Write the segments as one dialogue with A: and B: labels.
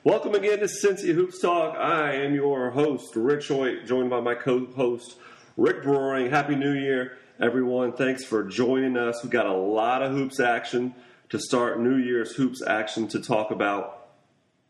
A: Welcome again to Cincy Hoops Talk. I am your host, Rich Hoyt, joined by my co-host, Rick Brewing. Happy New Year, everyone. Thanks for joining us. We've got a lot of hoops action to start, New Year's hoops action to talk about.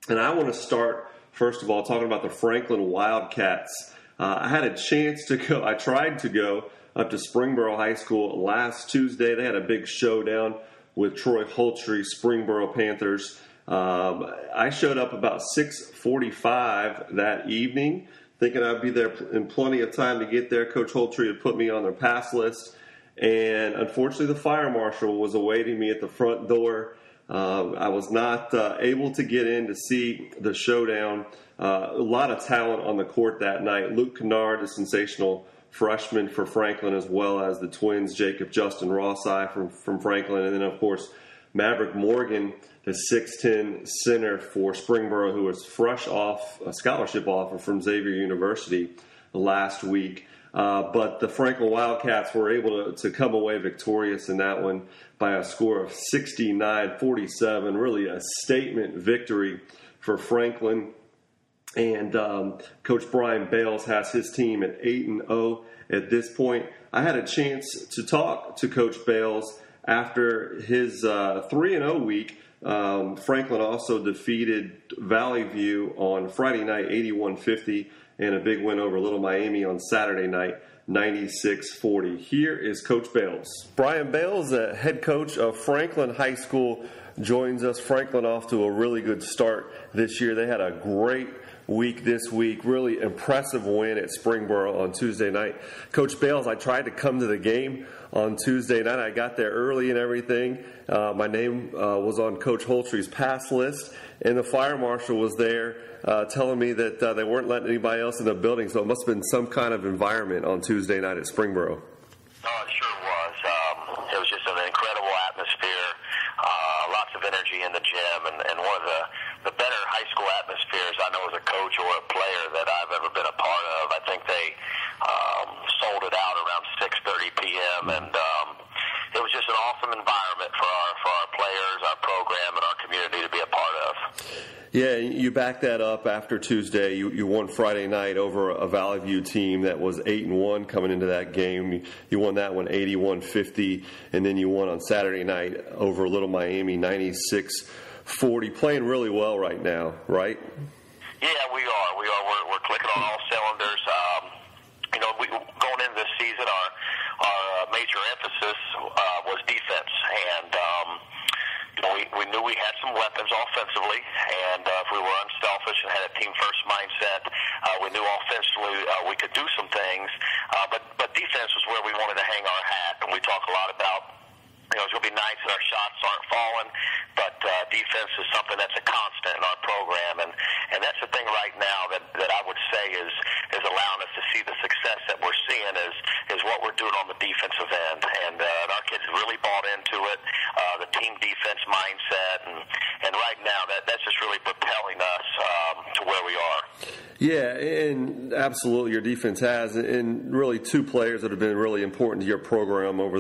A: And I want to start, first of all, talking about the Franklin Wildcats. I had a chance to go, I tried to go up to Springboro High School last Tuesday. They had a big showdown with Troy Holtry, Springboro Panthers. I showed up about 6:45 that evening, thinking I'd be there in plenty of time to get there. Coach Holtry had put me on their pass list, and unfortunately the fire marshal was awaiting me at the front door. I was not able to get in to see the showdown. A lot of talent on the court that night. Luke Kennard, the sensational freshman for Franklin, as well as the twins, Jacob, Justin Rossai from Franklin, and then, of course, Maverick Morgan, the 6'10 center for Springboro, who was fresh off a scholarship offer from Xavier University last week. But the Franklin Wildcats were able to come away victorious in that one by a score of 69-47. Really a statement victory for Franklin. And Coach Brian Bales has his team at 8-0 at this point. I had a chance to talk to Coach Bales after his 3-0 week. Franklin also defeated Valley View on Friday night, 81-50, and a big win over Little Miami on Saturday night, 96-40. Here is Coach Bales. Brian Bales, the head coach of Franklin High School, joins us. Franklin off to a really good start this year. They had a great week this week. Really impressive win at Springboro on Tuesday night. Coach Bales, I tried to come to the game on Tuesday night. I got there early and everything. My name was on Coach Holtry's pass list, and the fire marshal was there telling me that they weren't letting anybody else in the building, so it must have been some kind of environment on Tuesday night at Springboro.
B: Oh, it sure was. It was just an incredible atmosphere, lots of energy in the gym, and one of the better high school atmospheres I know as a coach or a player that I've ever been a part of. I think they sold it out around 6:30 p.m. and it was just an awesome environment for our players, our program, and our community to be a part of.
A: Yeah, you backed that up after Tuesday. You won Friday night over a Valley View team that was 8-1 coming into that game. You won that one 81-50, and then you won on Saturday night over Little Miami 96-40. Playing really well right now, right?
B: Yeah, we are. We're clicking on all cylinders. Going into this season, our major emphasis was defense, and we knew we had some weapons offensively, and if we were unselfish and had a team-first mindset, we knew offensively we could do some things, but defense was where we wanted to hang our hat, and we talk a lot about it's going to be nice that our shots aren't falling, but defense is something that's a constant in our program, and that's the thing right now that I would say is allowing us to see the success that we're seeing is what we're doing on the defensive end, and our kids really bought into it, the team defense mindset, and right now that's just really propelling us to where we are.
A: Yeah, and absolutely your defense has, and really two players that have been really important to your program over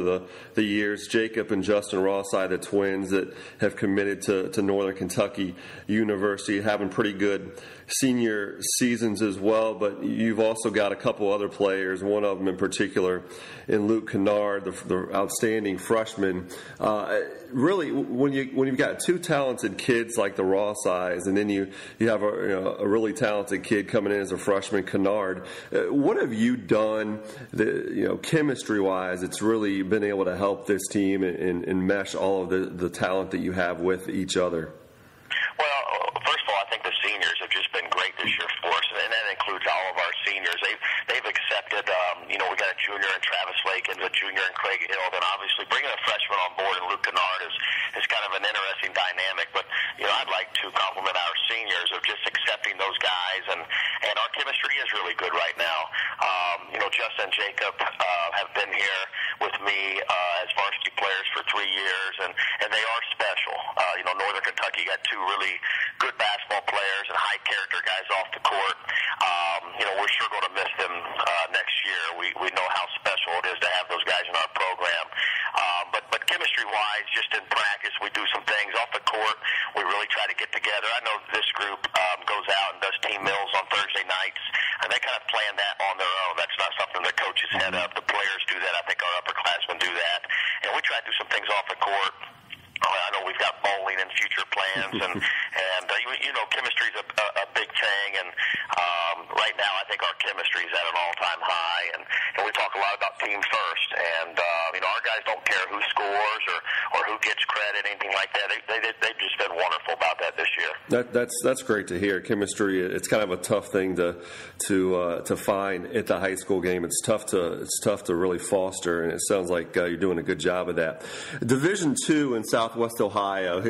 A: the years, Jacob and Justin Rossai, the twins that have committed to Northern Kentucky University, having pretty good senior seasons as well, but you've also got a couple other players, one of them in particular in Luke Kennard, the outstanding freshman. Really, when you've got two talented kids like the Rossais, and then you have a really talented kid coming in as a freshman, Kennard, what have you done chemistry-wise it's really been able to help this team and mesh all of the talent that you have with each other?
B: Well, first of all, I think the seniors have just been great this year for us, and that includes all of our seniors. They've accepted, we got a junior in Travis Lake and a junior in Craig Hill. Then obviously bringing a freshman on board in Luke Kennard is kind of an interesting dynamic. But I'd like to compliment our seniors of just accepting those guys, and our chemistry is really good right now. Justin and Jacob have been here with me as varsity players for 3 years, and they are special. Northern Kentucky got two really good basketball players and high character guys off the court. We're sure going to miss them next year. We know how special it is to have those guys in our program. But chemistry-wise, just in practice, we do some things off the court. We really try to get together. I know this group goes out and does team meals on Thursday nights, and they kind of plan that on their own. That's not something the coaches head up. The players do that. I think our upperclassmen do that. And we try to do some things off the court. I know we've got bowling and future plans, and chemistry is a big thing. And right now, I think our chemistry is at an all-time high. And we talk a lot about team first. And our guys don't care who scores or who gets credit, anything like that. They've just been wonderful about that this year.
A: That's great to hear. Chemistry, it's kind of a tough thing to find at the high school game. It's tough to really foster, and it sounds like you're doing a good job of that. Division II in Southwest Ohio,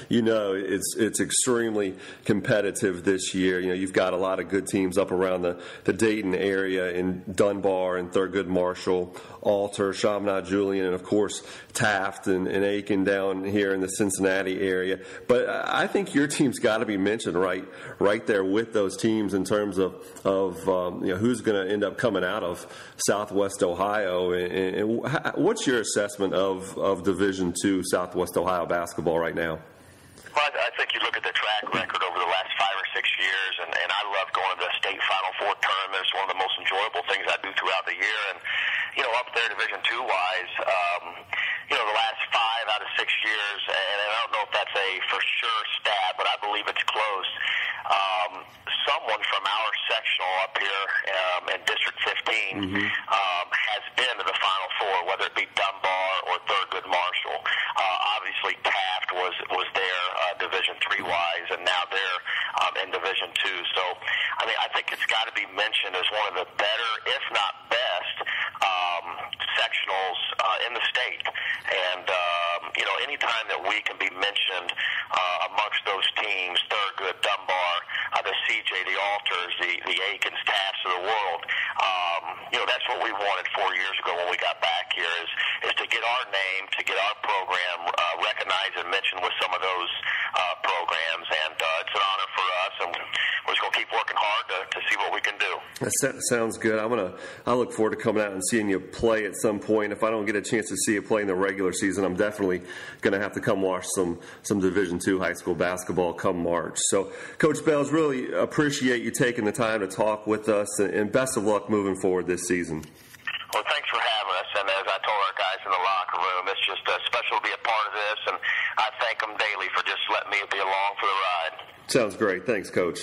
A: it's extremely competitive this year. You've got a lot of good teams up around the Dayton area in Dunbar and Thurgood Marshall, Alter, Chaminade Julian, and of course Taft and Aiken down here in the Cincinnati area. But I think your team's got to be mentioned right there with those teams in terms of who's going to end up coming out of Southwest Ohio. And what's your assessment of Division II Southwest Ohio basketball right now?
B: Well, I think you look at the track record over the last 5 or 6 years, and I love going to the state Final Four tournament. It's one of the most enjoyable things I do throughout the year. And up there Division II wise, the last 5 out of 6 years, and I don't know if that's a for sure stat, but I believe it's close. Someone from our sectional up here in District 15 has been to the Final Four, whether it be Dunbar or Thurgood Marshall. Obviously, Taft was there Division III wise, and now they're in Division II. So, I think it's got to be mentioned as one of the better, if not best, sectionals in the state. And anytime that we can be mentioned amongst those teams, Thurgood, Dunbar, the CJ, the Alters, the Aikens, Tafts of the world, that's what we wanted 4 years ago when we got back here is to get our name, to get our program recognized and mentioned with some of those programs. And it's an honor for us, and we're just going to keep working hard to see what we can do.
A: That sounds good. I look forward to coming out and seeing you play at some point. If I don't get a chance to see you play in the regular season, I'm definitely going to have to come watch some Division II high school basketball come March. So, Coach Bales, really appreciate you taking the time to talk with us, and best of luck moving forward this season.
B: Well, thanks for having us, and as I told our guys in the locker room, it's just special to be a part of this, and I thank them daily for just letting me be along for the ride.
A: Sounds great. Thanks, Coach.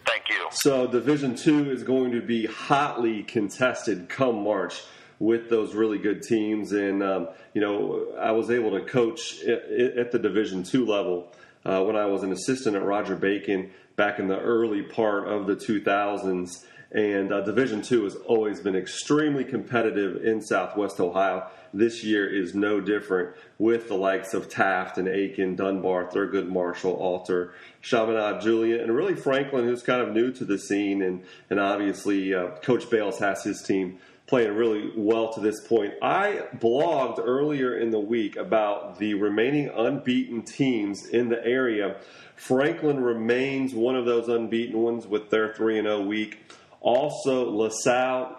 B: Thank you.
A: So Division II is going to be hotly contested come March with those really good teams, and I was able to coach at the Division II level when I was an assistant at Roger Bacon back in the early part of the 2000s. And Division II has always been extremely competitive in Southwest Ohio. This year is no different with the likes of Taft and Aiken, Dunbar, Thurgood Marshall, Alter, Chaminade Julian, and really Franklin, who's kind of new to the scene. And obviously Coach Bales has his team playing really well to this point. I blogged earlier in the week about the remaining unbeaten teams in the area. Franklin remains one of those unbeaten ones with their 3-0 week. Also, LaSalle,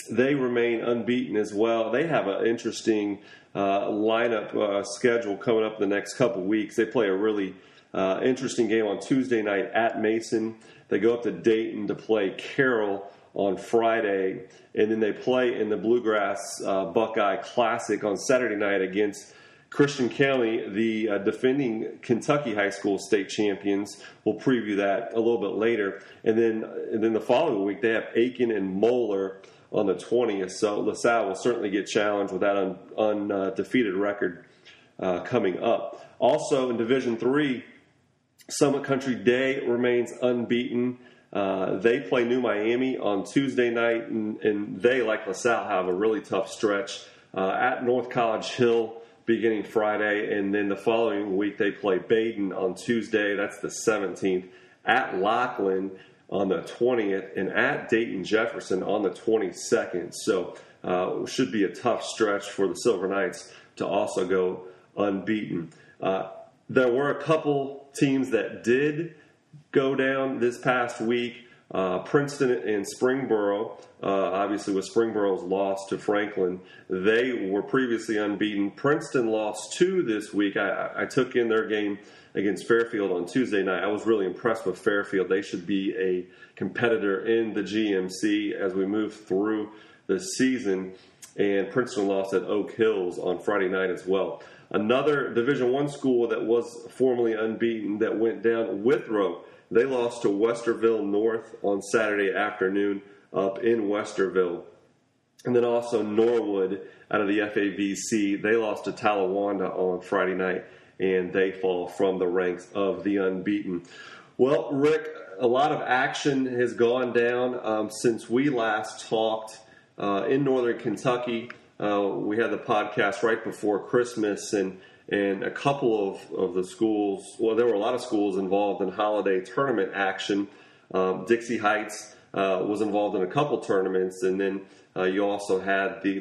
A: they remain unbeaten as well. They have an interesting lineup schedule coming up in the next couple weeks. They play a really interesting game on Tuesday night at Mason. They go up to Dayton to play Carroll on Friday, and then they play in the Bluegrass Buckeye Classic on Saturday night against Christian County, the defending Kentucky high school state champions. We'll preview that a little bit later. And then the following week, they have Aiken and Moeller on the 20th. So LaSalle will certainly get challenged with that undefeated record coming up. Also in Division III, Summit Country Day remains unbeaten. They play New Miami on Tuesday night, and they, like LaSalle, have a really tough stretch at North College Hill beginning Friday, and then the following week they play Baden on Tuesday, that's the 17th, at Lockland on the 20th, and at Dayton Jefferson on the 22nd. So it should be a tough stretch for the Silver Knights to also go unbeaten. There were a couple teams that did go down this past week. Princeton and Springboro, obviously with Springboro's loss to Franklin, they were previously unbeaten. Princeton lost 2 this week. I took in their game against Fairfield on Tuesday night. I was really impressed with Fairfield. They should be a competitor in the GMC as we move through the season. And Princeton lost at Oak Hills on Friday night as well. Another Division I school that was formerly unbeaten that went down, Withrow. They lost to Westerville North on Saturday afternoon up in Westerville. And then also Norwood out of the FAVC. They lost to Talawanda on Friday night, and they fall from the ranks of the unbeaten. Well, Rick, a lot of action has gone down since we last talked in Northern Kentucky. We had the podcast right before Christmas, and a couple of the schools, well, there were a lot of schools involved in holiday tournament action. Dixie Heights was involved in a couple tournaments, and then you also had the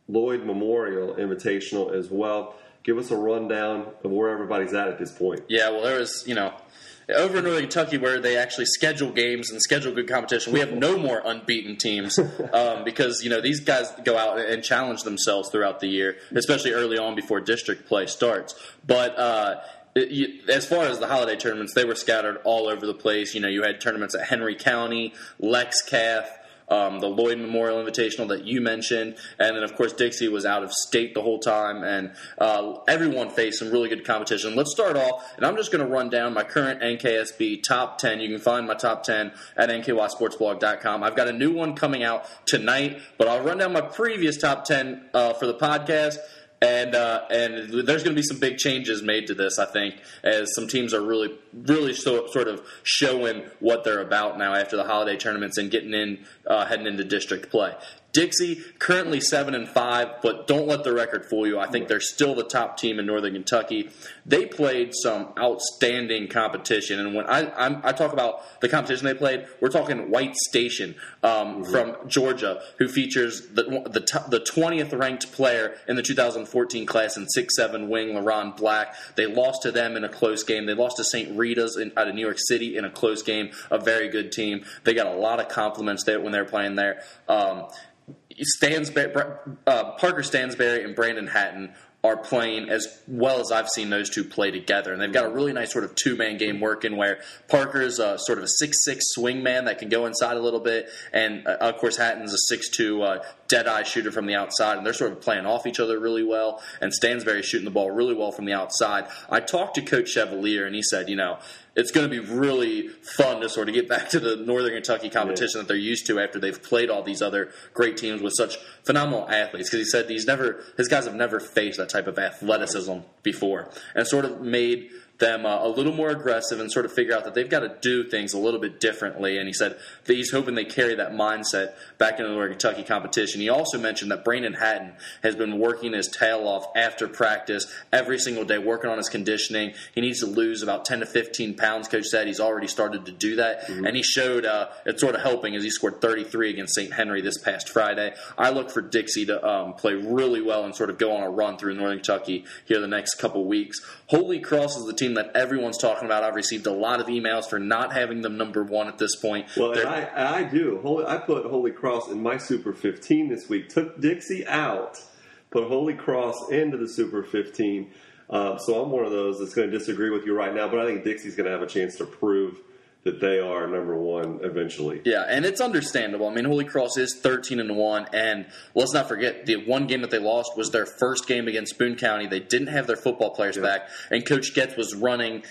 A: Lloyd Memorial Invitational as well. Give us a rundown of where everybody's at this point.
C: Yeah, well, there was, over in Northern Kentucky where they actually schedule games and schedule good competition, we have no more unbeaten teams because, these guys go out and challenge themselves throughout the year, especially early on before district play starts. But as far as the holiday tournaments, they were scattered all over the place. You had tournaments at Henry County, Lexcath, the Lloyd Memorial Invitational that you mentioned, and then, of course, Dixie was out of state the whole time, and everyone faced some really good competition. Let's start off, and I'm just going to run down my current NKSB top 10. You can find my top 10 at nkysportsblog.com. I've got a new one coming out tonight, but I'll run down my previous top 10 for the podcast. And there's going to be some big changes made to this, I think, as some teams are really sort of showing what they're about now after the holiday tournaments and heading into district play. Dixie, currently 7-5, but don't let the record fool you. I think they're still the top team in Northern Kentucky. They played some outstanding competition, and when I talk about the competition they played, we're talking White Station from Georgia, who features the 20th ranked player in the 2014 class in 6'7" wing, LaRon Black. They lost to them in a close game. They lost to St. Rita's out of New York City in a close game, a very good team. They got a lot of compliments there when they were playing there. Parker Stansberry and Brandon Hatton are playing as well as I've seen those two play together. And they've got a really nice sort of two-man game working where Parker's sort of a 6'6" swingman that can go inside a little bit. And, of course, Hatton's a 6'2" dead-eye shooter from the outside. And they're sort of playing off each other really well. And Stansberry's shooting the ball really well from the outside. I talked to Coach Chevalier, and he said, it's going to be really fun to sort of get back to the Northern Kentucky competition that they're used to after they've played all these other great teams with such phenomenal athletes. Because he said his guys have never faced that type of athleticism before, and sort of made them a little more aggressive and sort of figure out that they've got to do things a little bit differently. And he said that he's hoping they carry that mindset back into the Northern Kentucky competition. He also mentioned that Brandon Hatton has been working his tail off after practice every single day, working on his conditioning. He needs to lose about 10 to 15 pounds, Coach said. He's already started to do that. Mm-hmm. And he showed it's sort of helping as he scored 33 against St. Henry this past Friday. I look for Dixie to play really well and sort of go on a run through Northern Kentucky here the next couple weeks. Holy Cross is the team that everyone's talking about. I've received a lot of emails for not having them number one at this point.
A: Well, and I do. I put Holy Cross in my Super 15 this week. Took Dixie out, put Holy Cross into the Super 15. So I'm one of those that's going to disagree with you right now, but I think Dixie's going to have a chance to prove that they are number one eventually.
C: Yeah, and it's understandable. I mean, Holy Cross is 13-1, and let's not forget the one game that they lost was their first game against Boone County. They didn't have their football players back, and Coach Getz was running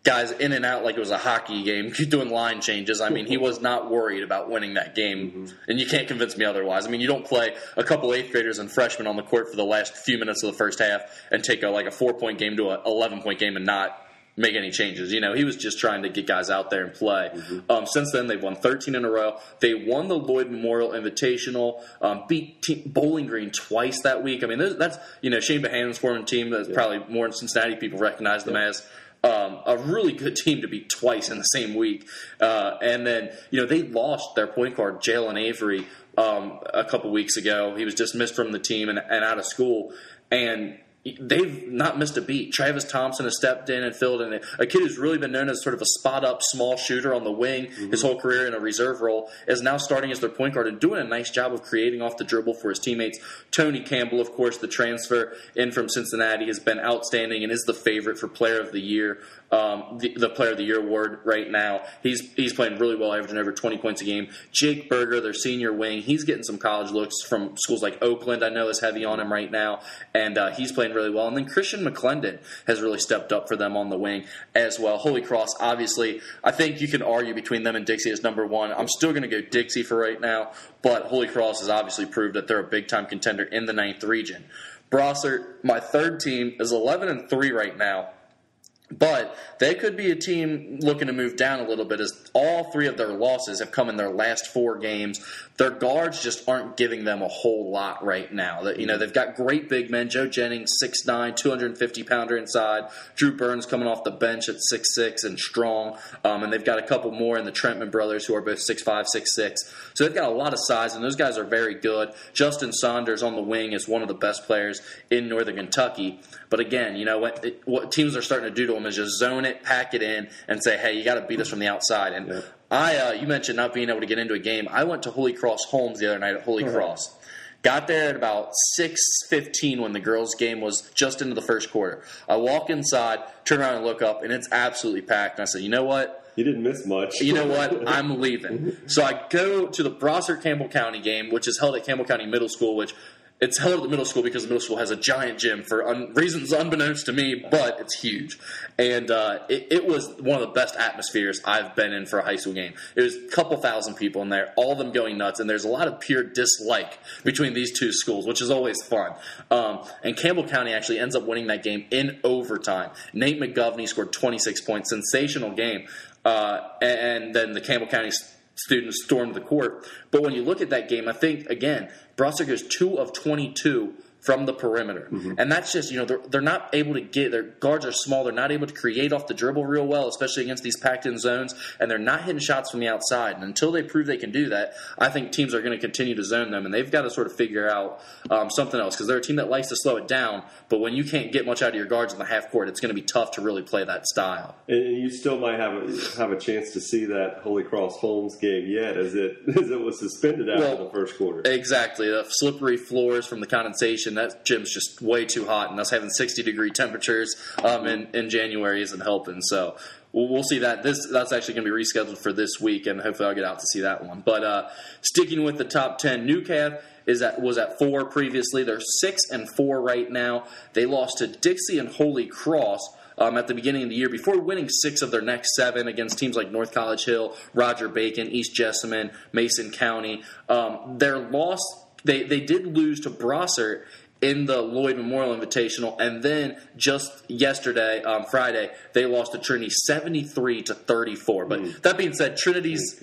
C: guys in and out like it was a hockey game, doing line changes. I mean, he was not worried about winning that game, and you can't convince me otherwise. I mean, you don't play a couple eighth graders and freshmen on the court for the last few minutes of the first half and take a 4-point game to an 11-point game and not make any changes. He was just trying to get guys out there and play. Mm-hmm. Since then, they've won 13 in a row. They won the Lloyd Memorial Invitational, beat Bowling Green twice that week. I mean, that's Shane Bohannon's former team. That's probably more Cincinnati people recognize them as. A really good team to beat twice in the same week. And then, they lost their point guard, Jalen Avery, a couple weeks ago. He was dismissed from the team and out of school. And they've not missed a beat. Travis Thompson has stepped in and filled in. A kid who's really been known as sort of a spot-up small shooter on the wing his whole career in a reserve role is now starting as their point guard and doing a nice job of creating off the dribble for his teammates. Tony Campbell, of course, the transfer in from Cincinnati, has been outstanding and is the favorite for Player of the Year. The Player of the Year award right now. He's playing really well, averaging over 20 points a game. Jake Berger, their senior wing, he's getting some college looks from schools like Oakland. I know is heavy on him right now, and he's playing really well. And then Christian McClendon has really stepped up for them on the wing as well. Holy Cross, obviously, I think you can argue between them and Dixie as number one. I'm still going to go Dixie for right now, but Holy Cross has obviously proved that they're a big-time contender in the 9th region. Brossart, my third team, is 11-3 right now. But they could be a team looking to move down a little bit as all 3 of their losses have come in their last 4 games. Their guards just aren't giving them a whole lot right now. They've got great big men. Joe Jennings, 6'9", 250-pounder inside. Drew Burns coming off the bench at 6'6" and strong. And they've got a couple more in the Trentman brothers who are both 6'5", 6'6". So they've got a lot of size, and those guys are very good. Justin Saunders on the wing is one of the best players in Northern Kentucky. But again, what teams are starting to do to them is just zone it, pack it in, and say, hey, you got to beat us from the outside. And you mentioned not being able to get into a game. I went to Holy Cross Holmes the other night at Holy Cross. Got there at about 6:15 when the girls' game was just into the first quarter. I walk inside, turn around and look up, and it's absolutely packed. And I said, you know what?
A: You didn't miss much.
C: You know what? I'm leaving. So I go to the Brossart-Campbell County game, which is held at Campbell County Middle School, which it's held at the middle school because the middle school has a giant gym for reasons unbeknownst to me, but it's huge. And it was one of the best atmospheres I've been in for a high school game. It was a couple thousand people in there, all of them going nuts, and there's a lot of pure dislike between these two schools, which is always fun. And Campbell County actually ends up winning that game in overtime. Nate McGovney scored 26 points, sensational game. And then the Campbell County students stormed the court. But when you look at that game, I think, again, Brossart goes 2 of 22 from the perimeter. And that's just, they're not able to their guards are small. They're not able to create off the dribble real well, especially against these packed-in zones, and they're not hitting shots from the outside. And until they prove they can do that, I think teams are going to continue to zone them, and they've got to sort of figure out something else because they're a team that likes to slow it down, but when you can't get much out of your guards in the half court, it's going to be tough to really play that style.
A: And you still might have a chance to see that Holy Cross Holmes game yet as it was suspended after the first quarter.
C: Exactly. The slippery floors from the condensation, that gym's just way too hot, and us having 60-degree temperatures in January isn't helping. So we'll see that. That's actually going to be rescheduled for this week, and hopefully I'll get out to see that one. But sticking with the top 10, Newcastle was at 4 previously. They're 6-4 right now. They lost to Dixie and Holy Cross at the beginning of the year before winning 6 of their next 7 against teams like North College Hill, Roger Bacon, East Jessamine, Mason County. Their loss, they did lose to Brossart in the Lloyd Memorial Invitational, and then just yesterday, Friday, they lost to Trinity 73-34. But that being said, Trinity's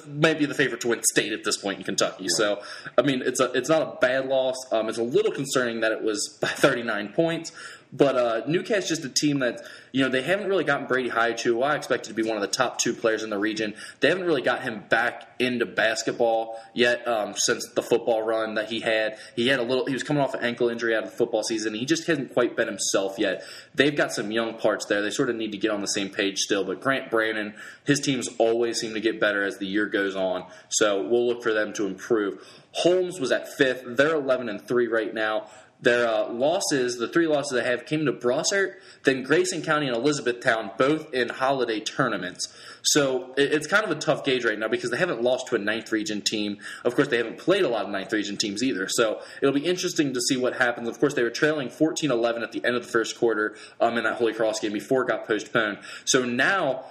C: maybe the favorite to win state at this point in Kentucky. Right. So, I mean, it's not a bad loss. It's a little concerning that it was by 39 points. But Newcastle's just a team that, they haven't really gotten Brady Hyatt, who I expected to be one of the top 2 players in the region. They haven't really got him back into basketball yet since the football run that he had. He was coming off an ankle injury out of the football season. He just hasn't quite been himself yet. They've got some young parts there. They sort of need to get on the same page still. But Grant Brannon, his teams always seem to get better as the year goes on. So we'll look for them to improve. Holmes was at 5th. They're 11-3 right now. Their losses, the 3 losses they have, came to Brossart, then Grayson County and Elizabethtown, both in holiday tournaments. So it's kind of a tough gauge right now because they haven't lost to a 9th region team. Of course, they haven't played a lot of 9th region teams either. So it'll be interesting to see what happens. Of course, they were trailing 14-11 at the end of the first quarter in that Holy Cross game before it got postponed. So now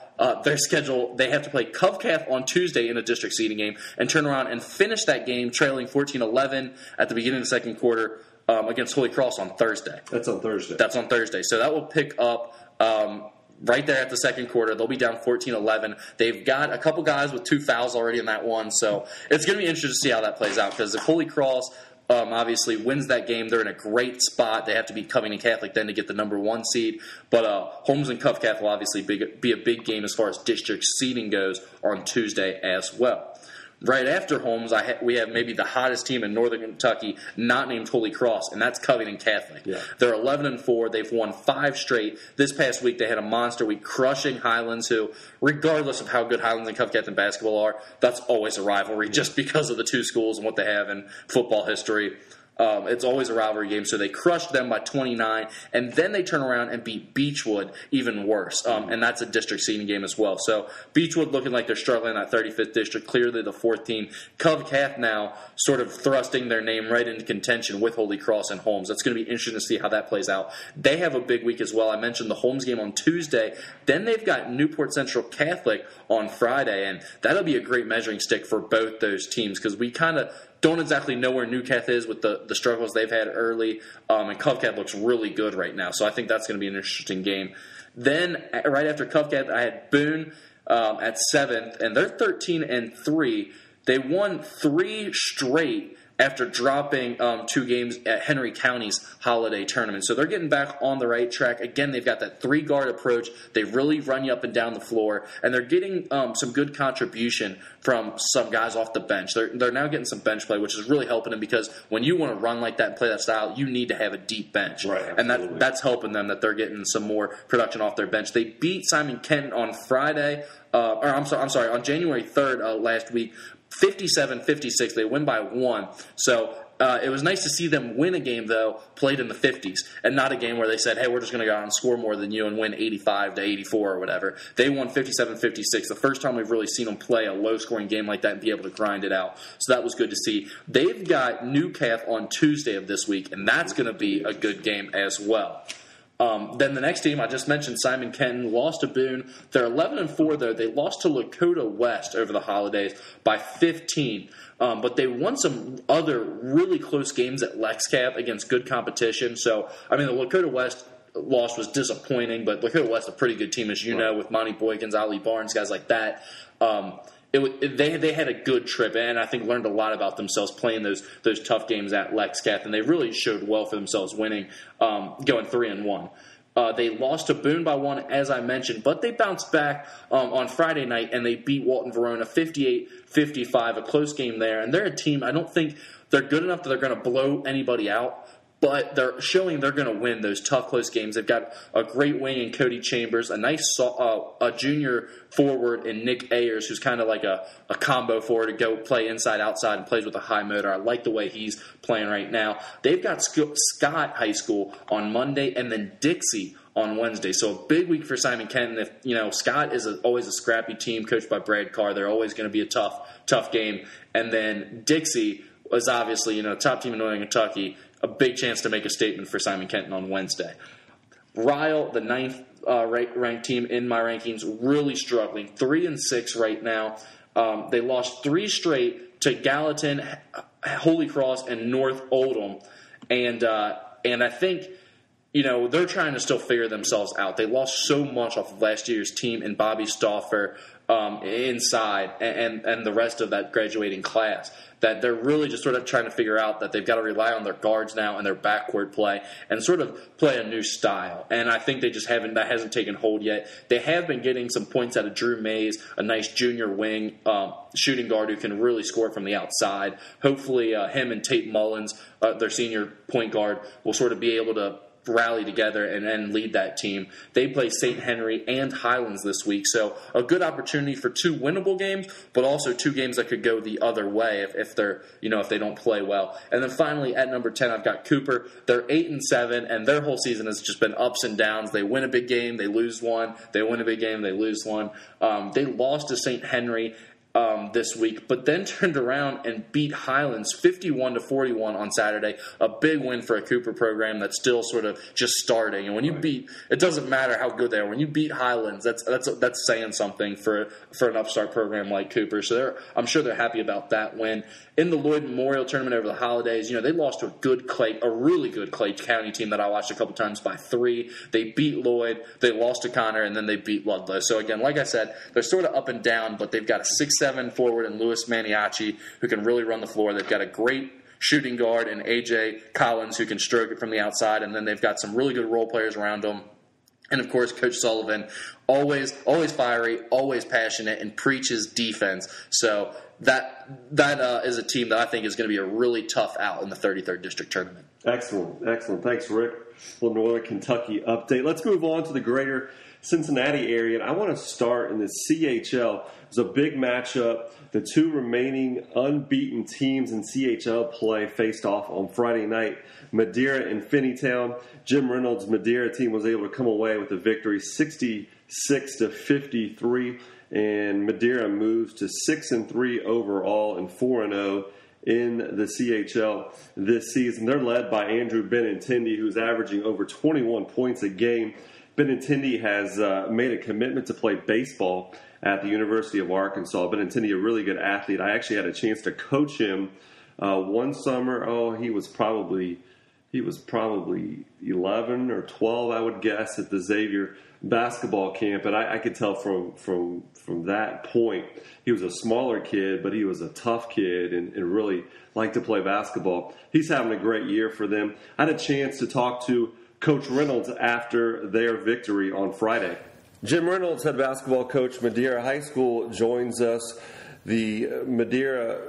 C: their schedule, they have to play Covcath on Tuesday in a district seeding game and turn around and finish that game trailing 14-11 at the beginning of the second quarter against Holy Cross on Thursday.
A: That's on Thursday.
C: So that will pick up right there at the second quarter. They'll be down 14-11. They've got a couple guys with 2 fouls already in that one. So it's going to be interesting to see how that plays out because if Holy Cross obviously wins that game, they're in a great spot. They have to beat Covington Catholic then to get the number 1 seed. But Holmes and Covcath will obviously be a big game as far as district seeding goes on Tuesday as well. Right after Holmes, we have maybe the hottest team in Northern Kentucky, not named Holy Cross, and that's Covington Catholic.
A: Yeah.
C: They're 11-4. They've won 5 straight. This past week, they had a monster week, crushing Highlands, who, regardless of how good Highlands and Cove Catholic basketball are, that's always a rivalry just because of the two schools and what they have in football history. It's always a rivalry game, so they crushed them by 29, and then they turn around and beat Beechwood even worse, and that's a district seeding game as well. So Beechwood looking like they're struggling in that 35th district, clearly the 4th team. Cove Cath now sort of thrusting their name right into contention with Holy Cross and Holmes. That's going to be interesting to see how that plays out. They have a big week as well. I mentioned the Holmes game on Tuesday. Then they've got Newport Central Catholic on Friday, and that'll be a great measuring stick for both those teams because we kind of don't exactly know where New Cath is with the struggles they've had early, and Cove Cath looks really good right now. So I think that's going to be an interesting game. Then right after Cove Cath, I had Boone at 7th, and they're 13-3. They won 3 straight after dropping 2 games at Henry County's holiday tournament. So they're getting back on the right track. Again, they've got that 3-guard approach. They really run you up and down the floor, and they're getting some good contribution from some guys off the bench. They're now getting some bench play, which is really helping them because when you want to run like that and play that style, you need to have a deep bench.
A: Right,
C: and that's helping them that they're getting some more production off their bench. They beat Simon Kenton on Friday, on January 3rd last week, 57-56. They win by 1. So it was nice to see them win a game, though, played in the 50s, and not a game where they said, hey, we're just going to go out and score more than you and win 85-84 or whatever. They won 57-56, the first time we've really seen them play a low-scoring game like that and be able to grind it out. So that was good to see. They've got New Cath on Tuesday of this week, and that's going to be a good game as well. Then the next team, I just mentioned Simon Kenton, lost to Boone. They're 11-4, though. They lost to Lakota West over the holidays by 15. But they won some other really close games at LexCap against good competition. So, I mean, the Lakota West loss was disappointing, but Lakota West is a pretty good team, as you know, with Monty Boykins, Ali Barnes, guys like that. They had a good trip, and I think learned a lot about themselves playing those tough games at LexCath, and they really showed well for themselves winning, going 3-1. They lost to Boone by 1, as I mentioned, but they bounced back on Friday night, and they beat Walton Verona 58-55, a close game there. And they're a team, I don't think they're good enough that they're going to blow anybody out, but they're showing they're going to win those tough, close games. They've got a great wing in Cody Chambers, a nice a junior forward in Nick Ayers, who's kind of like a combo forward to go play inside, outside, and plays with a high motor. I like the way he's playing right now. They've got Scott High School on Monday and then Dixie on Wednesday. So a big week for Simon Kenton. If Scott is always a scrappy team coached by Brad Carr, they're always going to be a tough game. And then Dixie was obviously top team in Northern Kentucky. A big chance to make a statement for Simon Kenton on Wednesday. Ryle, the 9th ranked team in my rankings, really struggling. 3-6 right now. They lost 3 straight to Gallatin, Holy Cross, and North Oldham. And I think they're trying to still figure themselves out. They lost so much off of last year's team and Bobby Stauffer inside and the rest of that graduating class, that they're really just sort of trying to figure out that they've got to rely on their guards now and their backcourt play and sort of play a new style. And I think they just that hasn't taken hold yet. They have been getting some points out of Drew Mays, a nice junior wing shooting guard who can really score from the outside. Hopefully him and Tate Mullins, their senior point guard, will sort of be able to rally together and then lead that team. They play St. Henry and Highlands this week, so a good opportunity for 2 winnable games, but also 2 games that could go the other way if they're if they don't play well. And then finally at number 10, I've got Cooper. They're 8-7, and their whole season has just been ups and downs. They win a big game, they lose one. They win a big game, they lose one. They lost to St. Henry this week, but then turned around and beat Highlands 51-41 on Saturday. A big win for a Cooper program that's still sort of just starting. And when you beat, it doesn't matter how good they are. When you beat Highlands, that's saying something for an upstart program like Cooper. So I'm sure they're happy about that win. In the Lloyd Memorial Tournament over the holidays, they lost to a really good Clay County team that I watched a couple times by 3. They beat Lloyd, they lost to Connor, and then they beat Ludlow. So again, like I said, they're sort of up and down, but they've got a 6'7" forward in Louis Maniaci who can really run the floor. They've got a great shooting guard in A.J. Collins who can stroke it from the outside, and then they've got some really good role players around them. And, of course, Coach Sullivan, always fiery, always passionate, and preaches defense. So that is a team that I think is going to be a really tough out in the 33rd District Tournament.
A: Excellent. Thanks, Rick. A little Northern Kentucky update. Let's move on to the greater Cincinnati area. And I want to start in the CHL. It's a big matchup. The two remaining unbeaten teams in CHL play faced off on Friday night. Madeira and Finneytown. Jim Reynolds' Madeira team was able to come away with a victory 66-53. And Madeira moves to 6-3 overall and 4-0 in the CHL this season. They're led by Andrew Benintendi, who's averaging over 21 points a game. Benintendi has made a commitment to play baseball at the University of Arkansas. Benintendi, a really good athlete. I actually had a chance to coach him one summer. He was probably 11 or 12, I would guess, at the Xavier basketball camp. And I could tell from that point, he was a smaller kid, but he was a tough kid and really liked to play basketball. He's having a great year for them. I had a chance to talk to Coach Reynolds after their victory on Friday. Jim Reynolds, head basketball coach, Madeira High School, joins us. The Madeira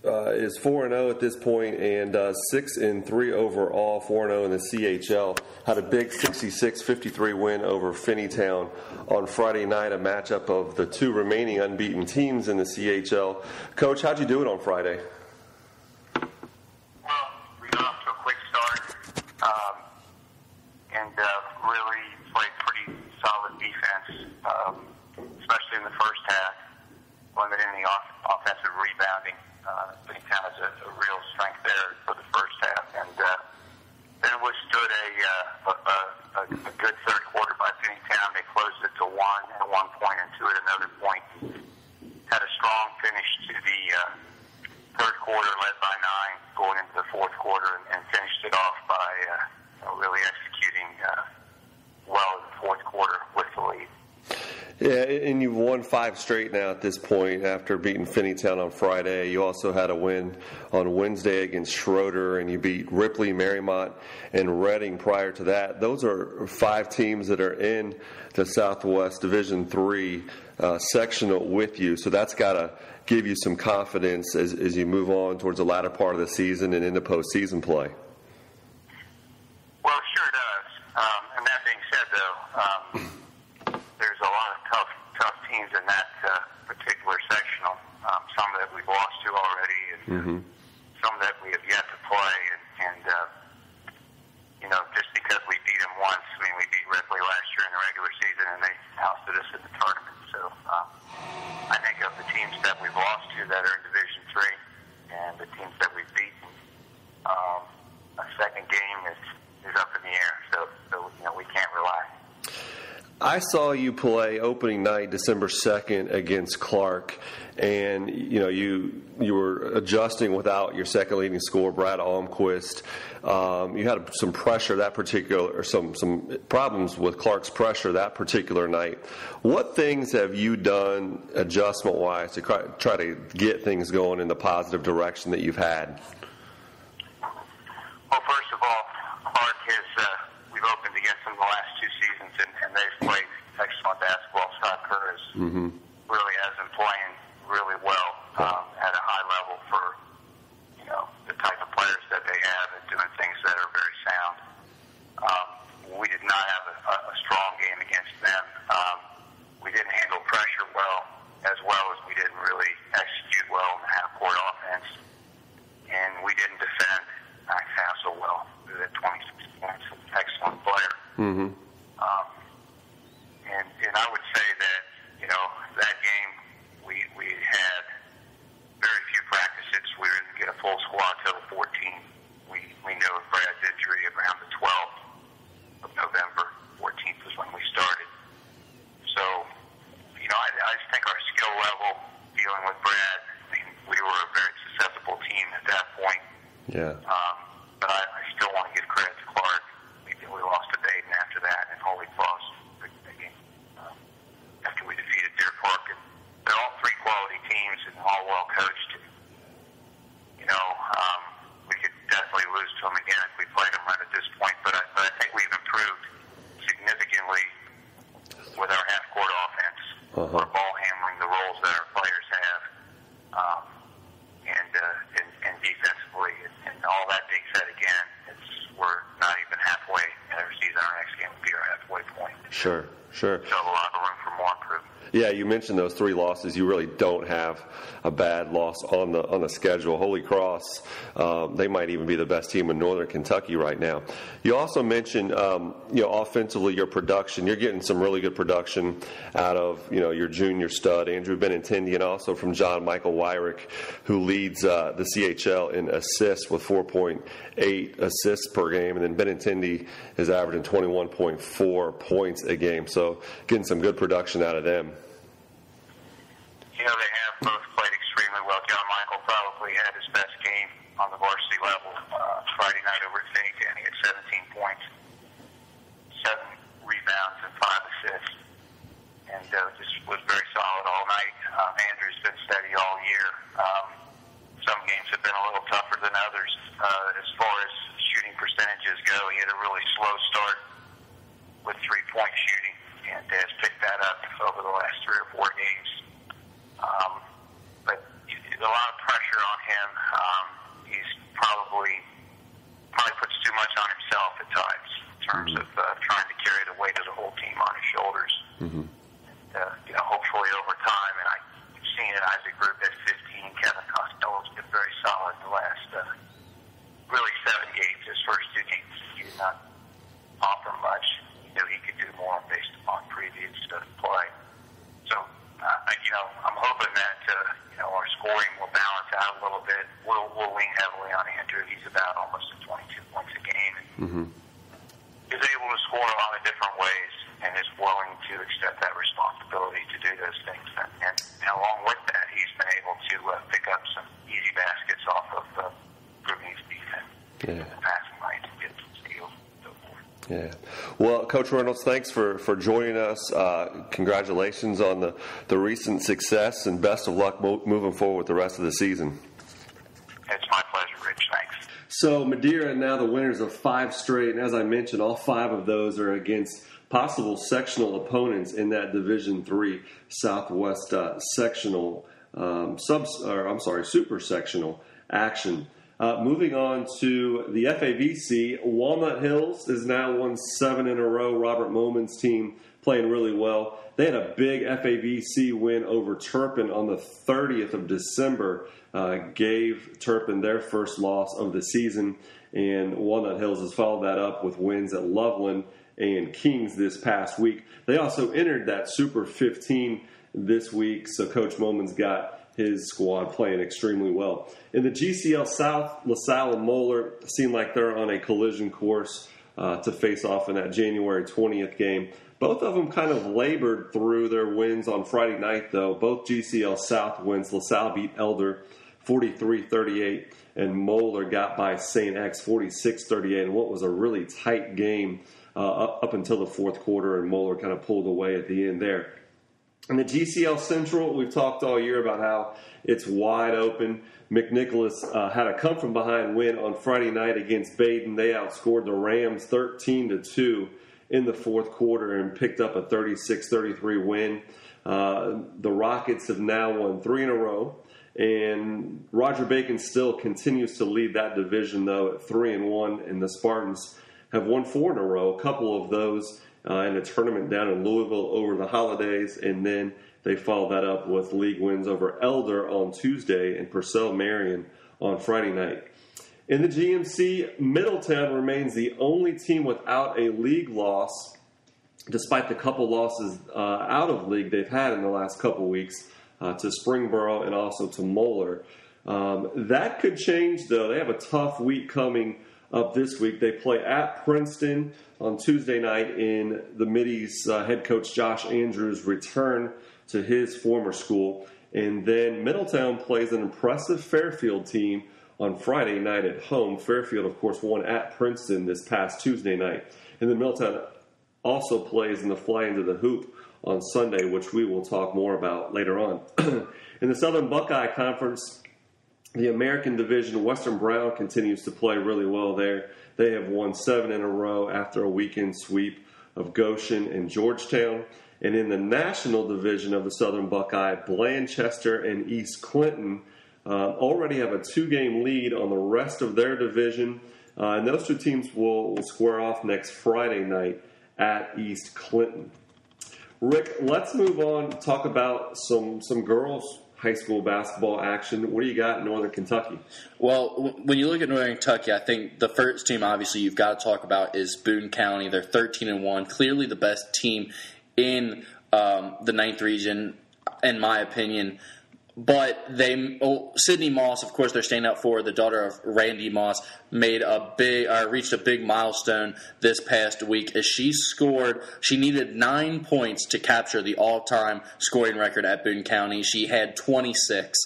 A: is 4-0 at this point and 6-3 overall, 4-0 in the CHL. Had a big 66-53 win over Finneytown on Friday night, a matchup of the two remaining unbeaten teams in the CHL. Coach, how'd you do it on Friday?
D: Well, we got off to a quick start and really played pretty solid defense, especially in the first half, limiting the offensive rebounding. Finneytown has a real strength there for the first half, and then withstood a good third quarter by Finneytown. They closed it to 1 at one point and 2 at another point. Had a strong finish to the third quarter, led by 9, going into the fourth quarter, and finished it off by really executing well in the fourth quarter with the lead.
A: Yeah, and you've won 5 straight now at this point after beating Finneytown on Friday. You also had a win on Wednesday against Schroeder, and you beat Ripley, Marymount, and Reading prior to that. Those are 5 teams that are in the Southwest Division III sectional with you, so that's got to give you some confidence as you move on towards the latter part of the season and into postseason play.
D: Well, it sure does. And that being said, though, there's a lot of tough teams in that particular sectional. Some that we've lost to already, and some that we have yet to play. And just because we beat them once, I mean, we beat Ripley last year in the regular season, and they ousted us in the tournament. So I think of the teams that we've lost to that are in Division III, and the teams that we've beaten, a second game is up in the air. So we can't relax.
A: I saw you play opening night, December 2nd, against Clark, and you were adjusting without your second leading scorer, Brad Almquist. You had some pressure some problems with Clark's pressure that particular night. What things have you done adjustment-wise to try to get things going in the positive direction that you've had?
D: Well, first of all, Clark we've opened against them the last 2 seasons, and they've played excellent basketball. Scott Kerr really has been playing really well at a high level for the type of players that they have and doing things that are very sound. We did not have a strong game against them. We didn't handle pressure well as we didn't really execute well in the half-court offense, and we didn't defend Max Hassel well. He was at 26 points, an excellent player. And I would say that, that game we had very few practices. We didn't get a full squad till 14. We knew of Brad's injury around the 12th of November. 14th was when we started. So, I just think our skill level dealing with Brad, we were a very susceptible team at that point.
A: Yeah.
D: But I still want to give credit to Clark. We lost to Baden after that, and Holy Cross after we defeated Deer Park. And they're all 3 quality teams and all well coached. We could definitely lose to them again if we played them right at this point. But I think we've improved significantly skills that our players have, and defensively. And all that being said, again, we're not even halfway in our season. Our next game will be our halfway point.
A: Sure.
D: So a lot of room for more improvement.
A: Yeah, you mentioned those 3 losses. You really don't have a bad loss on the schedule. Holy Cross, they might even be the best team in Northern Kentucky right now. You also mentioned, offensively, your production. You're getting some really good production out of, your junior stud, Andrew Benintendi, and also from John Michael Wyrick, who leads the CHL in assists with 4.8 assists per game. And then Benintendi is averaging 21.4 points a game. So getting some good production out of them.
D: They have both played extremely well. John Michael probably had his best game on the varsity level Friday night over at Cincy, and he had 17 points, 7 rebounds, and 5 assists, and just was very solid all night. Andrew's been steady all year. Some games have been a little tougher than others as far as shooting percentages go. He had a really slow start with 3-point shooting, and has picked that up over the last 3 or 4 games. But a lot of pressure on him. He's probably puts too much on himself at times in terms of trying to carry the weight of the whole team on his shoulders.
A: Mm-hmm.
D: And, hopefully over time, and I've seen it as a group at 15, Kevin Costello's been very solid the last really 7 games. His first 2 games, he did not offer much. He knew he could do more based upon previous play. So, I'm hoping that, our scoring will balance out a little bit. We'll lean heavily on Andrew. He's about almost at 22 points a game.
A: Mm-hmm.
D: Is able to score a lot of different ways and is willing to accept that responsibility to do those things. And along with that, he's been able to pick up some easy baskets off of Brooklyn's defense.
A: Yeah.
D: Passing lanes and get some steals and so forth.
A: Yeah. Well, Coach Reynolds, thanks for joining us. Congratulations on the recent success, and best of luck moving forward with the rest of the season.
D: It's my pleasure, Rich. Thanks.
A: So Madeira now the winners of 5 straight, and as I mentioned, all 5 of those are against possible sectional opponents in that Division III Southwest sectional super sectional action. Moving on to the FAVC, Walnut Hills has now won 7 in a row. Robert Moman's team playing really well. They had a big FAVC win over Turpin on the 30th of December. Gave Turpin their first loss of the season, and Walnut Hills has followed that up with wins at Loveland and Kings this past week. They also entered that Super 15 this week, so Coach Moman's got his squad playing extremely well. In the GCL South, LaSalle and Moeller seem like they're on a collision course to face off in that January 20th game. Both of them kind of labored through their wins on Friday night, though. Both GCL South wins. LaSalle beat Elder 43-38, and Moeller got by St. X 46-38 in what was a really tight game up until the fourth quarter, and Moeller kind of pulled away at the end there. In the GCL Central, we've talked all year about how it's wide open. McNicholas had a come-from-behind win on Friday night against Baden. They outscored the Rams 13-2 in the fourth quarter and picked up a 36-33 win. The Rockets have now won 3 in a row, and Roger Bacon still continues to lead that division, though, at 3-1, and the Spartans have won 4 in a row, a couple of those in a tournament down in Louisville over the holidays, and then they followed that up with league wins over Elder on Tuesday and Purcell Marion on Friday night. In the GMC, Middletown remains the only team without a league loss, despite the couple losses out of league they've had in the last couple weeks to Springboro and also to Moeller. That could change, though. They have a tough week coming up this week. They play at Princeton on Tuesday night in the Middies head coach Josh Andrews' return to his former school. And then Middletown plays an impressive Fairfield team on Friday night at home. Fairfield, of course, won at Princeton this past Tuesday night. And then Middletown also plays in the Fly Into the Hoop on Sunday, which we will talk more about later on. In the Southern Buckeye Conference, the American Division, Western Brown continues to play really well there. They have won 7 in a row after a weekend sweep of Goshen and Georgetown. And in the national division of the Southern Buckeye, Blanchester and East Clinton already have a 2-game lead on the rest of their division. And those two teams will square off next Friday night at East Clinton. Rick, let's move on to talk about some girls' high school basketball action. What do you got in Northern Kentucky?
C: Well, when you look at Northern Kentucky, I think the first team, obviously, you've got to talk about is Boone County. They're 13-1, clearly the best team in the 9th region, in my opinion. But Sydney Moss, of course, they're staying out for the daughter of Randy Moss, reached a big milestone this past week as she needed 9 points to capture the all-time scoring record at Boone County. She had 26.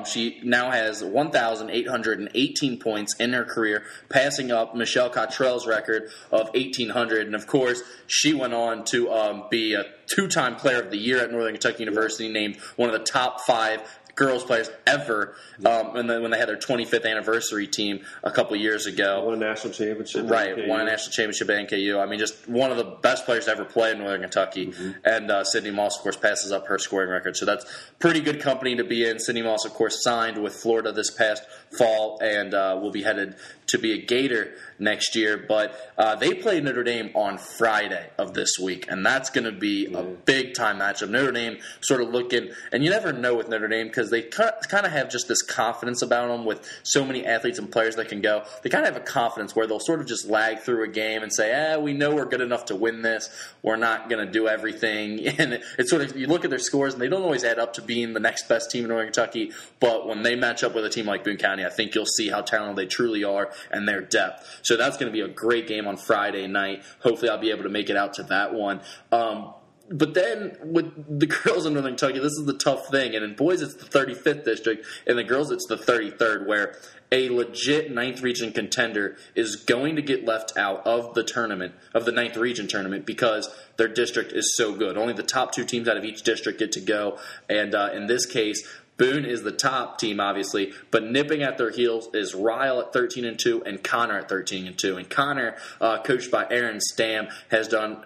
C: She now has 1,818 points in her career, passing up Michelle Cottrell's record of 1,800. And, of course, she went on to be a 2-time Player of the Year at Northern Kentucky University, named one of the top 5 girls players ever and then when they had their 25th anniversary team a couple years ago.
A: Won a national championship.
C: Right, won a national championship at NKU. I mean, just one of the best players to ever play in Northern Kentucky. Mm-hmm. And Sydney Moss, of course, passes up her scoring record. So that's pretty good company to be in. Sydney Moss, of course, signed with Florida this past fall and will be headed to be a Gator next year. But they play Notre Dame on Friday of this week, and that's going to be a big-time matchup. Notre Dame sort of looking, and you never know with Notre Dame because they kind of have just this confidence about them with so many athletes and players that can go. They kind of have a confidence where they'll sort of just lag through a game and say, we know we're good enough to win this. We're not going to do everything. And it's sort of, you look at their scores, and they don't always add up to being the next best team in Northern Kentucky. But when they match up with a team like Boone County, I think you'll see how talented they truly are and their depth. So that's going to be a great game on Friday night. Hopefully I'll be able to make it out to that one. But then with the girls in Northern Kentucky, this is the tough thing. And in boys, it's the 35th district. And the girls, it's the 33rd, where a legit 9th region contender is going to get left out of the tournament, of the 9th region tournament, because their district is so good. Only the top 2 teams out of each district get to go. And in this case, Boone is the top team, obviously, but nipping at their heels is Ryle at 13-2 and Connor at 13-2. And Connor, coached by Aaron Stam,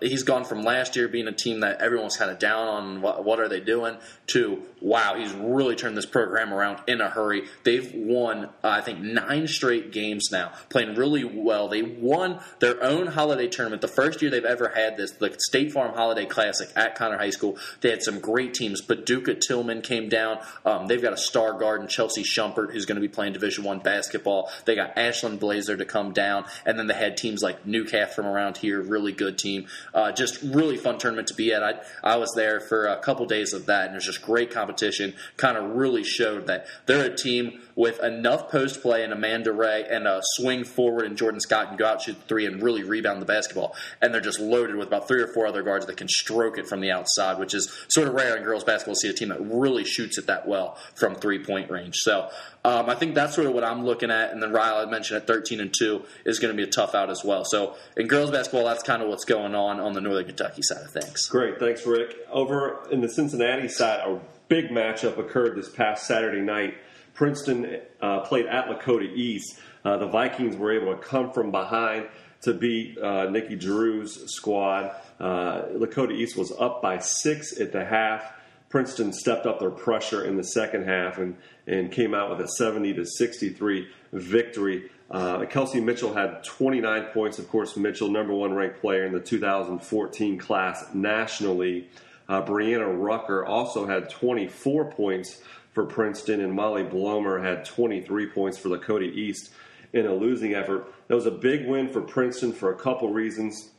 C: he's gone from last year being a team that everyone was kind of down on, what are they doing, to, wow, he's really turned this program around in a hurry. They've won, I think, 9 straight games now, playing really well. They won their own holiday tournament, the first year they've ever had this, the State Farm Holiday Classic at Connor High School. They had some great teams. Paducah Tillman came down. They've got a star guard in Chelsea Shumpert, who's going to be playing Division I basketball. They got Ashland Blazer to come down, and then they had teams like Newcath from around here, really good team. Just really fun tournament to be at. I was there for a couple days of that, and it was just great competition. Kind of really showed that they're a team with enough post play and Amanda Ray and a swing forward and Jordan Scott can go out, shoot the 3, and really rebound the basketball. And they're just loaded with about 3 or 4 other guards that can stroke it from the outside, which is sort of rare in girls basketball to see a team that really shoots it that well from 3-point range. So I think that's sort of what I'm looking at. And then Ryle, I mentioned at 13-2, is going to be a tough out as well. So in girls basketball, that's kind of what's going on the Northern Kentucky side of things.
A: Great. Thanks, Rick. Over in the Cincinnati side, a big matchup occurred this past Saturday night. Princeton played at Lakota East. The Vikings were able to come from behind to beat Nikki Drew's squad. Lakota East was up by 6 at the half. Princeton stepped up their pressure in the second half and came out with a 70-63 victory. Kelsey Mitchell had 29 points. Of course, Mitchell, number 1 ranked player in the 2014 class nationally. Brianna Rucker also had 24 points for Princeton, and Molly Blomer had 23 points for Lakota East in a losing effort. That was a big win for Princeton for a couple reasons.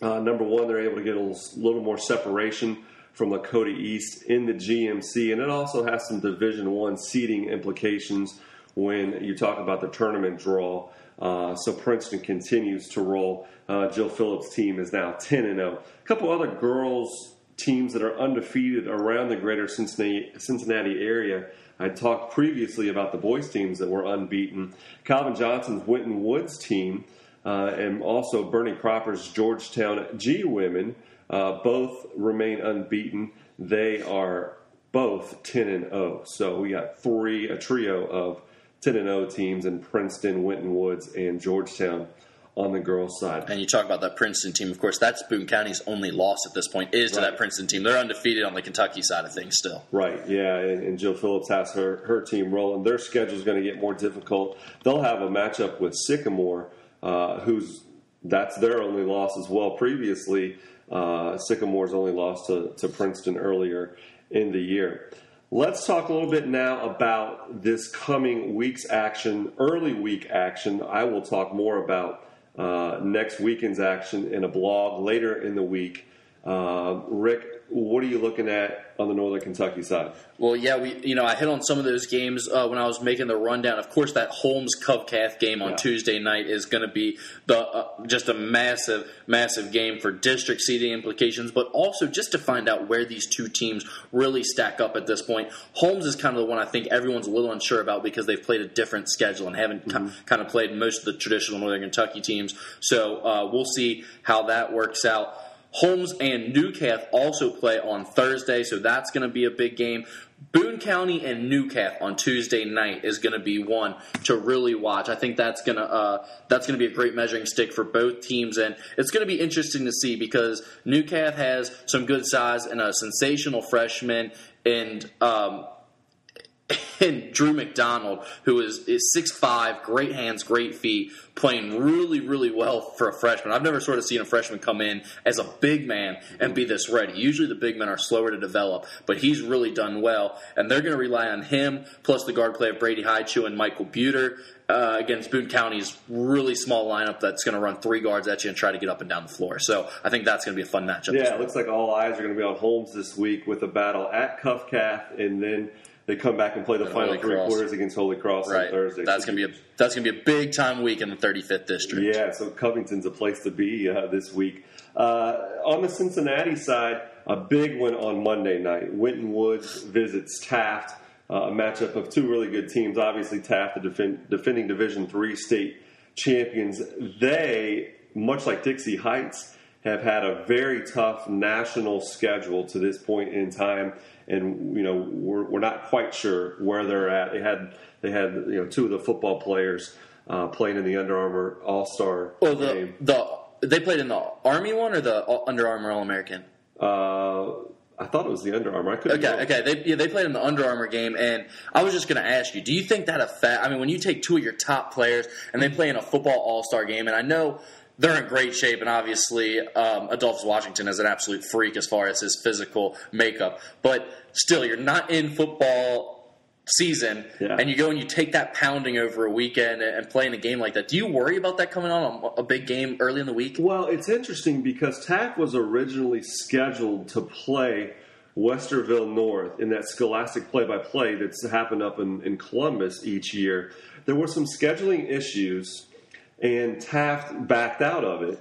A: Number 1, they're able to get a little more separation from Lakota East in the GMC, and it also has some Division I seeding implications when you talk about the tournament draw. So Princeton continues to roll. Jill Phillips' team is now 10-0. A couple other girls' teams that are undefeated around the greater Cincinnati area. I talked previously about the boys' teams that were unbeaten. Calvin Johnson's Winton Woods team and also Bernie Cropper's Georgetown G women both remain unbeaten. They are both 10-0. So we got a trio of 10-0 teams in Princeton, Winton Woods, and Georgetown. on the girls' side.
C: And you talk about that Princeton team. Of course, that's Boone County's only loss at this point is to that Princeton team. They're undefeated on the Kentucky side of things still.
A: Right, yeah, and Jill Phillips has her team rolling. Their schedule is going to get more difficult. They'll have a matchup with Sycamore, that's their only loss as well. Previously, Sycamore's only lost to Princeton earlier in the year. Let's talk a little bit now about this coming week's action, early week action. I will talk more about next weekend's action in a blog later in the week. Rick, what are you looking at on the Northern Kentucky side?
C: Well, yeah, I hit on some of those games when I was making the rundown. Of course, that Holmes-Covcath game on Tuesday night is going to be just a massive, massive game for district seeding implications, but also just to find out where these two teams really stack up at this point. Holmes is kind of the one I think everyone's a little unsure about because they've played a different schedule and haven't kind of played most of the traditional Northern Kentucky teams. So we'll see how that works out. Holmes and Newcath also play on Thursday, so that's going to be a big game. Boone County and Newcath on Tuesday night is going to be one to really watch. I think that's going to be a great measuring stick for both teams, and it's going to be interesting to see because Newcath has some good size and a sensational freshman and Drew McDonald, who is 6'5", great hands, great feet, playing really, really well for a freshman. I've never sort of seen a freshman come in as a big man and be this ready. Usually the big men are slower to develop, but he's really done well, and they're going to rely on him, plus the guard play of Brady Highchew and Michael Buter against Boone County's really small lineup that's going to run three guards at you and try to get up and down the floor. So I think that's going to be a fun matchup.
A: Yeah, it looks like all eyes are going to be on Holmes this week with a battle at Covcath, and then they come back and play the final three quarters against Holy Cross on Thursday.
C: That's going to be a big time week in the 35th district.
A: Yeah, so Covington's a place to be this week. On the Cincinnati side, a big one on Monday night. Winton Woods visits Taft, a matchup of two really good teams. Obviously, Taft, the defending Division III state champions. They, much like Dixie Heights, have had a very tough national schedule to this point in time. And we're not quite sure where they're at. They had two of the football players playing in the Under Armour All-Star game.
C: They played in the Army one or the Under Armour All-American?
A: I thought it was the Under Armour. I couldn't.
C: Okay. They played in the Under Armour game, and I was just going to ask you: do you think that affect? I mean, when you take two of your top players and they play in a football All-Star game, and I know they're in great shape, and obviously Adolphus Washington is an absolute freak as far as his physical makeup. But still, you're not in football season, and you go and you take that pounding over a weekend and play in a game like that. Do you worry about that coming on a big game early in the week?
A: Well, it's interesting because Taft was originally scheduled to play Westerville North in that scholastic play-by-play that's happened up in Columbus each year. There were some scheduling issues, and Taft backed out of it.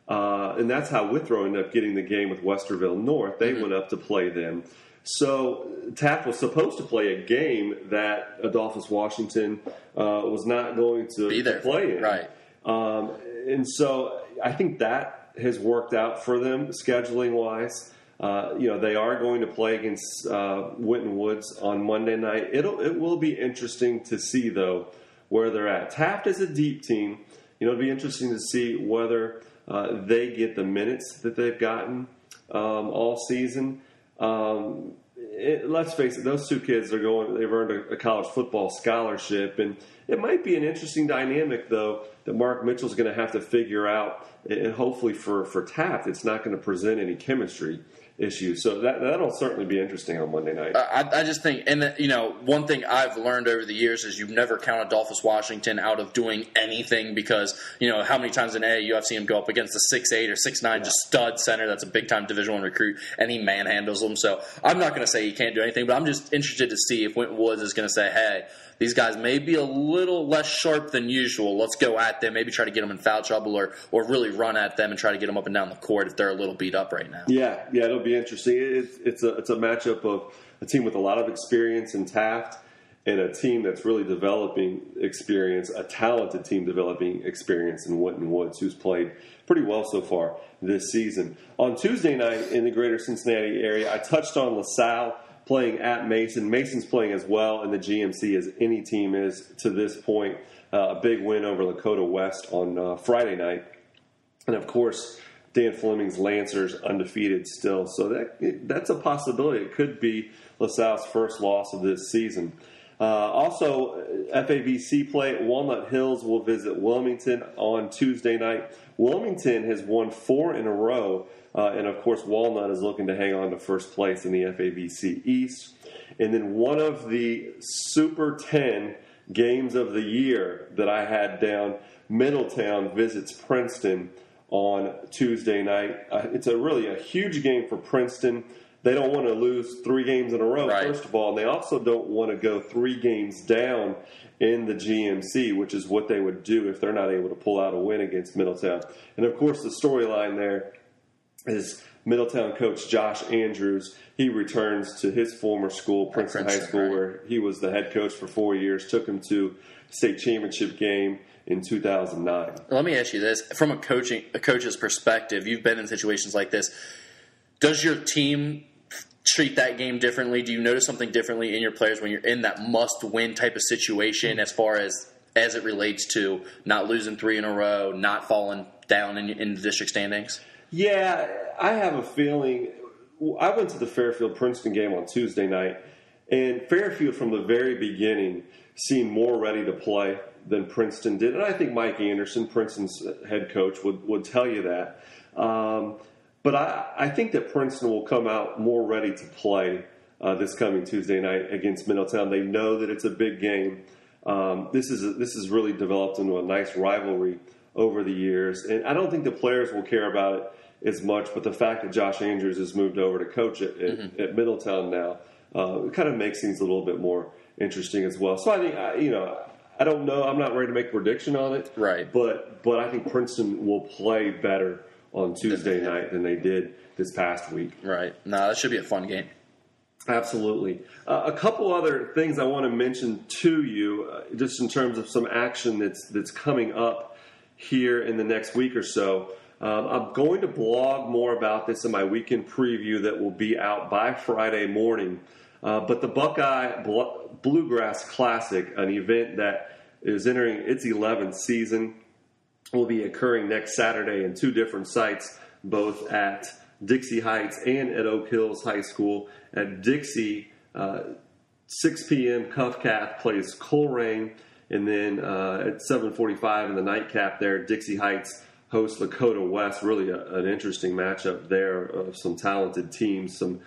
A: And that's how Withrow ended up getting the game with Westerville North. They went up to play them. So Taft was supposed to play a game that Adolphus Washington was not going to play in.
C: Right.
A: And so I think that has worked out for them scheduling-wise. They are going to play against Winton Woods on Monday night. It will be interesting to see, though, where they're at. Taft is a deep team. It'll be interesting to see whether they get the minutes that they've gotten all season. Let's face it; those two kids they've earned a college football scholarship, and it might be an interesting dynamic, though, that Mark Mitchell's going to have to figure out. And hopefully for Taft, it's not going to present any chemistry issues. So that'll certainly be interesting on Monday night.
C: I just think, and one thing I've learned over the years is you never count Adolphus Washington out of doing anything because, how many times in AAU I've seen him go up against a 6'8" or 6'9", just stud center that's a big-time Division I recruit, and he manhandles them. So I'm not going to say he can't do anything, but I'm just interested to see if Winton Woods is going to say, hey, these guys may be a little less sharp than usual. Let's go at them, maybe try to get them in foul trouble or really run at them and try to get them up and down the court if they're a little beat up right now.
A: Yeah, it'll be interesting. It's a matchup of a team with a lot of experience in Taft and a team that's really developing experience, a talented team developing experience in Winton Woods, who's played pretty well so far this season. On Tuesday night in the greater Cincinnati area, I touched on LaSalle playing at Mason. Mason's playing as well in the GMC as any team is to this point. A big win over Lakota West on Friday night. And, of course, Dan Fleming's Lancers undefeated still. So that's a possibility. It could be LaSalle's first loss of this season. Also, FABC play at Walnut Hills will visit Wilmington on Tuesday night. Wilmington has won 4 in a row. And, of course, Walnut is looking to hang on to first place in the FABC East. And then one of the Super 10 games of the year that I had down, Middletown visits Princeton on Tuesday night. It's really a huge game for Princeton. They don't want to lose 3 games in a row,
C: right,
A: first of all, and they also don't want to go 3 games down in the GMC, which is what they would do if they're not able to pull out a win against Middletown. And, of course, the storyline there is Middletown coach Josh Andrews. He returns to his former school, Princeton High School,
C: right,
A: where he was the head coach for 4 years, took him to state championship game in 2009.
C: Let me ask you this. From a coach's perspective, you've been in situations like this. Does your team treat that game differently? Do you notice something differently in your players when you're in that must-win type of situation as far as it relates to not losing 3 in a row, not falling down in the district standings?
A: Yeah, I have a feeling. I went to the Fairfield-Princeton game on Tuesday night, and Fairfield from the very beginning seemed more ready to play than Princeton did. And I think Mike Anderson, Princeton's head coach, would tell you that. But I think that Princeton will come out more ready to play this coming Tuesday night against Middletown. They know that it's a big game. This is really developed into a nice rivalry over the years. And I don't think the players will care about it as much, but the fact that Josh Andrews has moved over to coach at Middletown now kind of makes things a little bit more interesting as well. So I think, I don't know. I'm not ready to make a prediction on it.
C: Right.
A: But I think Princeton will play better on Tuesday night than they did this past week.
C: Right. No, that should be a fun game.
A: Absolutely. A couple other things I want to mention to you, just in terms of some action that's coming up here in the next week or so. I'm going to blog more about this in my weekend preview that will be out by Friday morning. But the Buckeye Bluegrass Classic, an event that is entering its 11th season, will be occurring next Saturday in 2 different sites, both at Dixie Heights and at Oak Hills High School. At Dixie, 6 p.m., Cuff Cath plays Coleraine, and then at 7:45 in the nightcap there, Dixie Heights hosts Lakota West. Really an interesting matchup there of some talented teams, some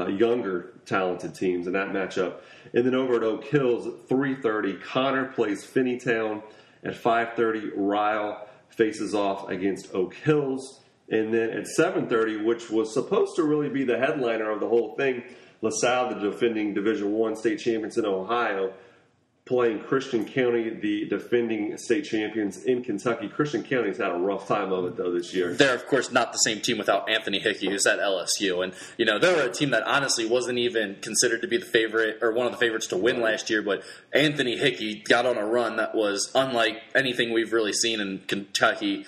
A: younger talented teams in that matchup. And then over at Oak Hills at 3:30, Connor plays Finneytown. At 5:30, Ryle faces off against Oak Hills. And then at 7:30, which was supposed to really be the headliner of the whole thing, LaSalle, the defending Division I state champions in Ohio, playing Christian County, the defending state champions in Kentucky. Christian County's had a rough time of it, though, this year.
C: They're, of course, not the same team without Anthony Hickey, who's at LSU. And, they were a team that honestly wasn't even considered to be the favorite or one of the favorites to win last year. But Anthony Hickey got on a run that was unlike anything we've really seen in Kentucky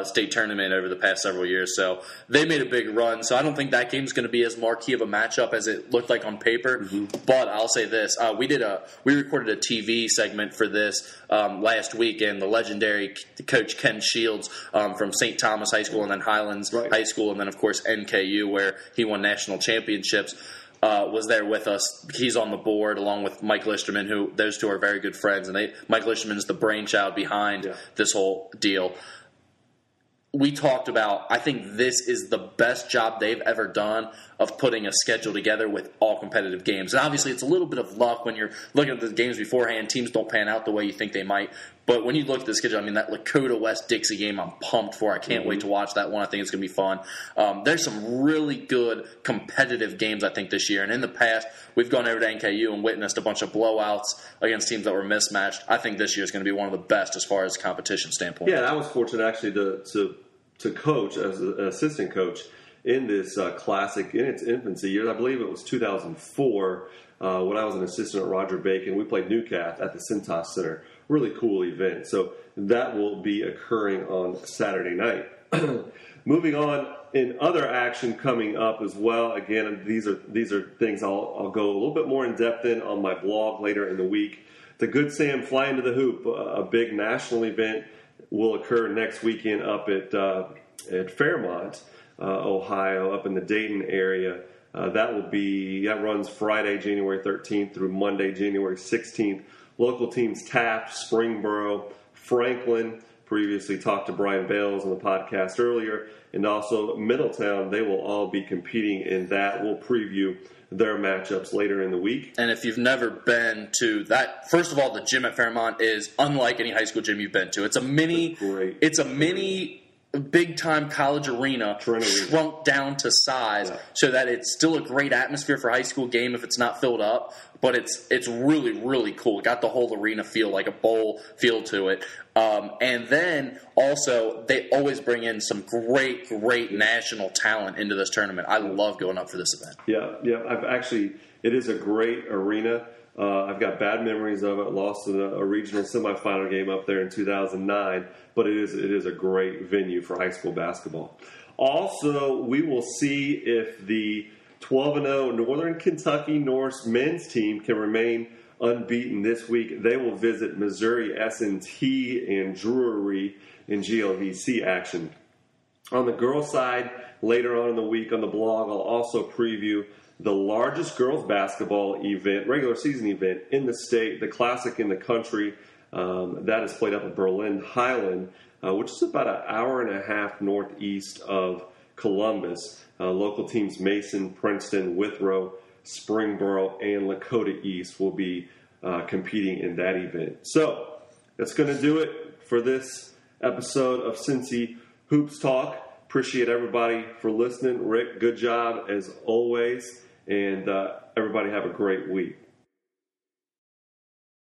C: state tournament over the past several years. So they made a big run. So I don't think that game's going to be as marquee of a matchup as it looked like on paper. Mm-hmm. But I'll say this. We recorded a TV segment for this last week, and the legendary coach Ken Shields from St. Thomas High School and then Highlands High School and then, of course, NKU, where he won national championships, was there with us. He's on the board along with Mike Listerman, who those two are very good friends. And Mike Listerman is the brainchild behind this whole deal. We talked about, I think this is the best job they've ever done of putting a schedule together with all competitive games. And obviously it's a little bit of luck when you're looking at the games beforehand. Teams don't pan out the way you think they might. But when you look at the schedule, that Lakota West-Dixie game I'm pumped for. I can't wait to watch that one. I think it's going to be fun. There's some really good competitive games, I think, this year. And in the past, we've gone over to NKU and witnessed a bunch of blowouts against teams that were mismatched. I think this year is going to be one of the best as far as competition standpoint.
A: Yeah, I was fortunate actually to coach as an assistant coach in this classic in its infancy years. I believe it was 2004 when I was an assistant at Roger Bacon. We played Newcath at the Cincy Center. Really cool event. So that will be occurring on Saturday night. Moving on, in other action coming up as well. Again, these are things I'll go a little bit more in depth in on my blog later in the week. The Good Sam Fly Into the Hoop, a big national event, will occur next weekend up at Fairmont, Ohio, up in the Dayton area. That runs Friday, January 13th through Monday, January 16th. Local teams Taft, Springboro, Franklin. Previously talked to Brian Bales on the podcast earlier, and also Middletown. They will all be competing in that. We'll preview their matchups later in the week.
C: And if you've never been to that, first of all, the gym at Fairmont is unlike any high school gym you've been to. It's a mini big-time college arena shrunk down to size so that it's still a great atmosphere for a high school game if it's not filled up, but it's really, really cool. It got the whole arena feel, like a bowl feel to it. And then also they always bring in some great national talent into this tournament. I love going up for this event.
A: Yeah. It is a great arena. I've got bad memories of it. Lost in a regional semifinal game up there in 2009, but it is a great venue for high school basketball. Also, we will see if the 12-0 Northern Kentucky Norse men's team can remain unbeaten this week. They will visit Missouri S&T and Drury in GLVC action. On the girls' side, later on in the week on the blog, I'll also preview the largest girls basketball event, regular season event in the state, the classic in the country. That is played up at Berlin Highland, which is about an hour and a half northeast of Columbus. Local teams Mason, Princeton, Withrow, Springboro, and Lakota East will be competing in that event. So that's going to do it for this episode of Cincy Hoops Talk. Appreciate everybody for listening. Rick, good job as always. And everybody have a great week.